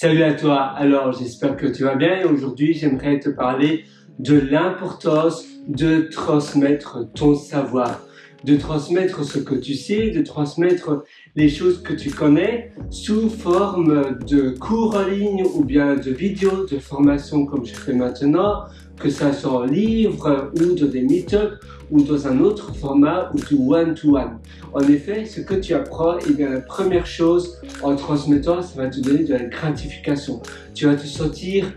Salut à toi, alors j'espère que tu vas bien et aujourd'hui j'aimerais te parler de l'importance de transmettre ton savoir, de transmettre ce que tu sais, de transmettre les choses que tu connais sous forme de cours en ligne ou bien de vidéos, de formations comme je fais maintenant, que ça soit en livre ou dans des meet-up ou dans un autre format ou du one-to-one. En effet, ce que tu apprends, eh bien, la première chose en transmettant, ça va te donner de la gratification. Tu vas te sentir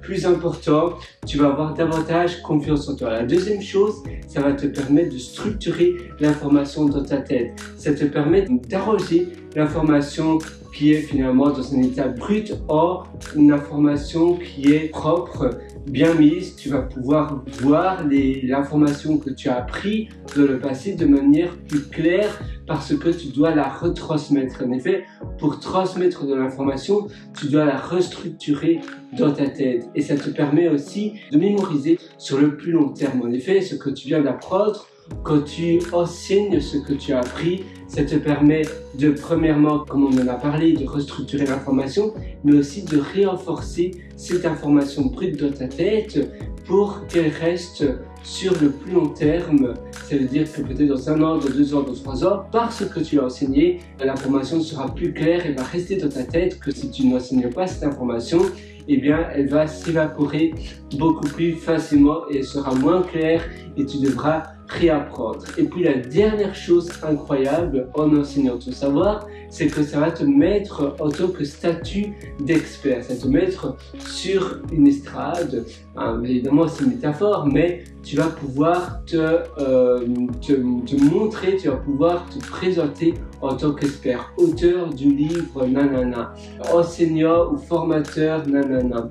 plus important, tu vas avoir davantage confiance en toi. La deuxième chose, ça va te permettre de structurer l'information dans ta tête. Ça te permet d'arroser l'information qui est finalement dans un état brut en une information qui est propre, bien mise. Tu vas pouvoir voir l'information que tu as appris dans le passé de manière plus claire parce que tu dois la retransmettre. En effet, pour transmettre de l'information, tu dois la restructurer dans ta tête et ça te permet aussi de mémoriser sur le plus long terme. En effet, ce que tu viens d'apprendre, quand tu enseignes ce que tu as appris, ça te permet de, premièrement, comme on en a parlé, de restructurer l'information, mais aussi de renforcer cette information brute dans ta tête pour qu'elle reste sur le plus long terme. Ça veut dire que peut-être dans 1 an, dans 2 ans, dans 3 ans, parce que tu l'as enseigné, l'information sera plus claire et va rester dans ta tête que si tu n'enseignes pas cette information, eh bien, elle va s'évaporer beaucoup plus facilement et elle sera moins claire et tu devras réapprendre. Et puis la dernière chose incroyable en enseignant ton savoir, c'est que ça va te mettre en tant que statut d'expert. Ça va te mettre sur une estrade, évidemment c'est une métaphore, mais tu vas pouvoir te montrer, tu vas pouvoir te présenter en tant qu'expert, auteur du livre nanana, enseignant ou formateur nanana.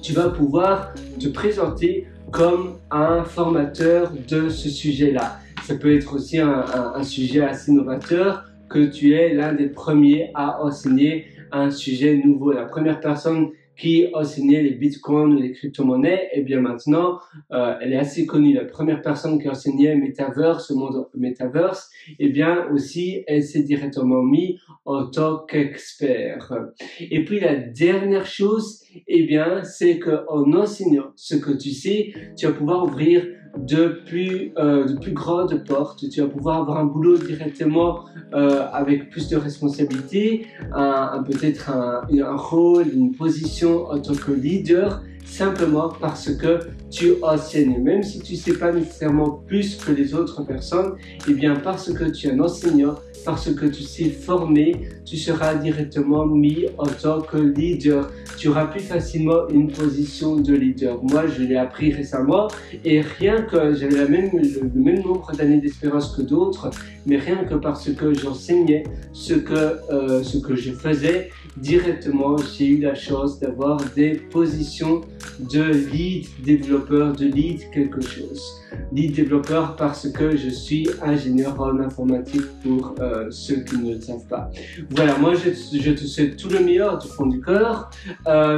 Tu vas pouvoir te présenter comme un formateur de ce sujet-là. Ça peut être aussi un sujet assez novateur, que tu es l'un des premiers à enseigner un sujet nouveau. La première personne qui enseignait les bitcoins ou les crypto-monnaies, et bien maintenant, elle est assez connue. La première personne qui enseignait Metaverse, le monde Metaverse, et bien aussi, elle s'est directement mise en tant qu'expert. Et puis la dernière chose, eh bien, c'est qu'en enseignant ce que tu sais, tu vas pouvoir ouvrir de plus grandes portes, tu vas pouvoir avoir un boulot directement avec plus de responsabilités, peut-être un rôle, une position en tant que leader, simplement parce que tu enseignes. Même si tu ne sais pas nécessairement plus que les autres personnes, eh bien parce que tu es un enseignant, parce que tu sais former, tu seras directement mis en tant que leader. Tu auras plus facilement une position de leader. Moi, je l'ai appris récemment et rien que j'avais le même nombre d'années d'expérience que d'autres, mais rien que parce que j'enseignais ce que je faisais directement, j'ai eu la chance d'avoir des positions de lead développeur, de lead quelque chose. Lead développeur parce que je suis ingénieur en informatique pour ceux qui ne le savent pas. Voilà, moi je te souhaite tout le meilleur du fond du cœur.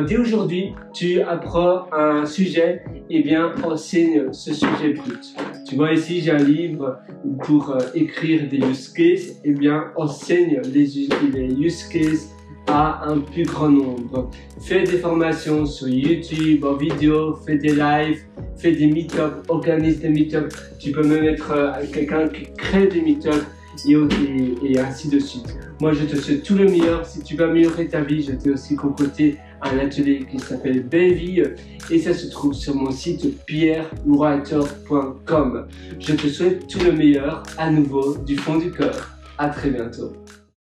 Dès aujourd'hui, tu apprends un sujet, eh bien enseigne ce sujet brut. Tu vois ici, j'ai un livre pour écrire des use cases, eh bien enseigne les use cases à un plus grand nombre. Fais des formations sur YouTube, en vidéo, fais des lives, fais des meet-up, organise des meet-up. Tu peux même être quelqu'un qui crée des meet-up et ainsi de suite. Moi, je te souhaite tout le meilleur. Si tu veux améliorer ta vie, je t'ai aussi concocté un atelier qui s'appelle Belle Vie et ça se trouve sur mon site pierrewriter.com. Je te souhaite tout le meilleur à nouveau du fond du cœur. À très bientôt.